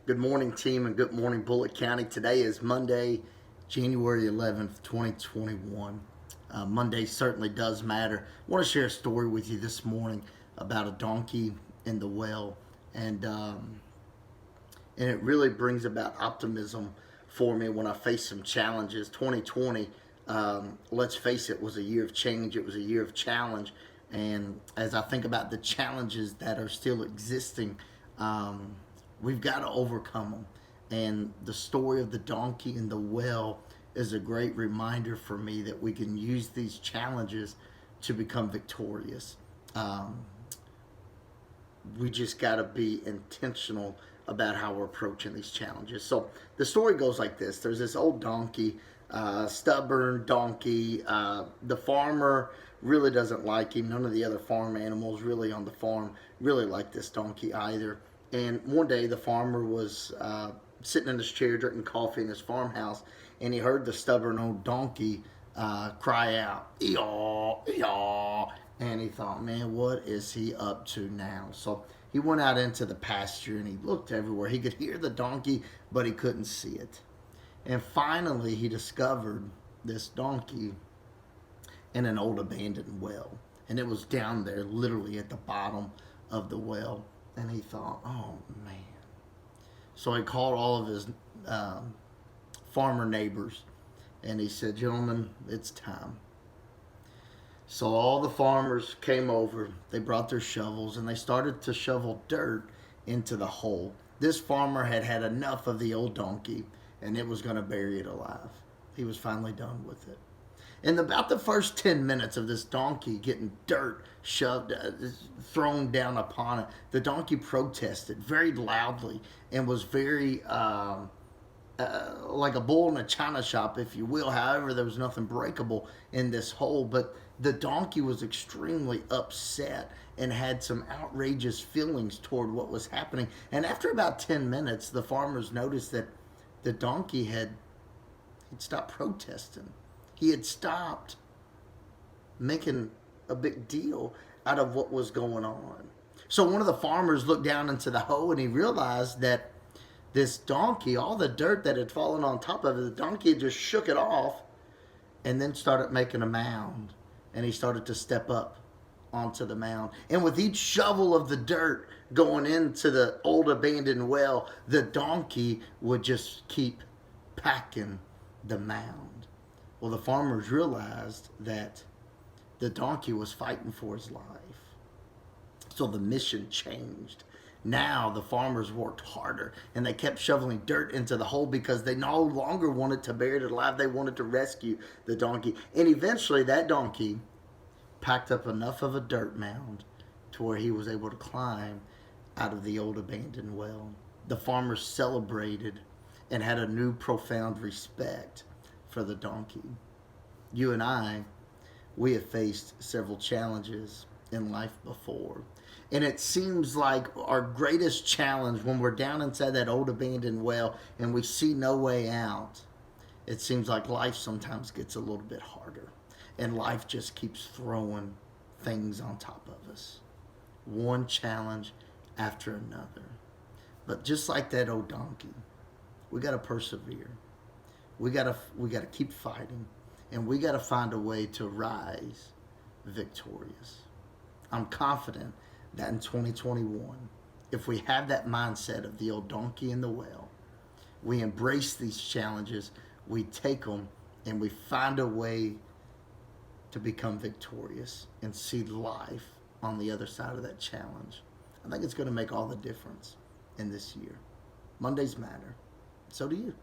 Good morning, team, and good morning, Bullitt County. Today is Monday, January 11th, 2021. Monday certainly does matter. I want to share a story with you this morning about a donkey in the well, and it really brings about optimism for me when I face some challenges. 2020, let's face it, was a year of change. It was a year of challenge, and as I think about the challenges that are still existing, we've got to overcome them. And the story of the donkey in the well is a great reminder for me that we can use these challenges to become victorious. Um, we just got to be intentional about how we're approaching these challenges. So the story goes like this: there's this old donkey, stubborn donkey. The farmer really doesn't like him. None of the other farm animals really on the farm really like this donkey either. And one day the farmer was sitting in his chair drinking coffee in his farmhouse, and he heard the stubborn old donkey cry out, "Eeyaw, eeyaw." And he thought, man, what is he up to now? So he went out into the pasture and he looked everywhere. He could hear the donkey, but he couldn't see it. And finally, he discovered this donkey in an old abandoned well. And it was down there, literally at the bottom of the well. And he thought, oh man. So he called all of his farmer neighbors and he said, gentlemen, it's time. So all the farmers came over, they brought their shovels, and they started to shovel dirt into the hole. This farmer had had enough of the old donkey, and it was going to bury it alive. He was finally done with it. In about the first 10 minutes of this donkey getting dirt shoved, thrown down upon it, the donkey protested very loudly and was very like a bull in a china shop, if you will. However, there was nothing breakable in this hole, but the donkey was extremely upset and had some outrageous feelings toward what was happening. And after about 10 minutes, the farmers noticed that the donkey he'd stopped protesting. He had stopped making a big deal out of what was going on. So one of the farmers looked down into the hole and he realized that this donkey, all the dirt that had fallen on top of it, the donkey had just shook it off and then started making a mound. And he started to step up onto the mound. And with each shovel of the dirt going into the old abandoned well, the donkey would just keep packing the mound. Well, the farmers realized that the donkey was fighting for his life. So the mission changed. Now the farmers worked harder and they kept shoveling dirt into the hole because they no longer wanted to bury it alive. They wanted to rescue the donkey. And eventually that donkey packed up enough of a dirt mound to where he was able to climb out of the old abandoned well. The farmers celebrated and had a new profound respect for the donkey. You and I, we have faced several challenges in life before. And it seems like our greatest challenge when we're down inside that old abandoned well and we see no way out, it seems like life sometimes gets a little bit harder. And life just keeps throwing things on top of us. One challenge after another. But just like that old donkey, we got to persevere. We got to keep fighting. And we got to find a way to rise victorious. I'm confident that in 2021, if we have that mindset of the old donkey in the well, we embrace these challenges, we take them, and we find a way to become victorious and see life on the other side of that challenge. I think it's going to make all the difference in this year. Mondays matter. So do you.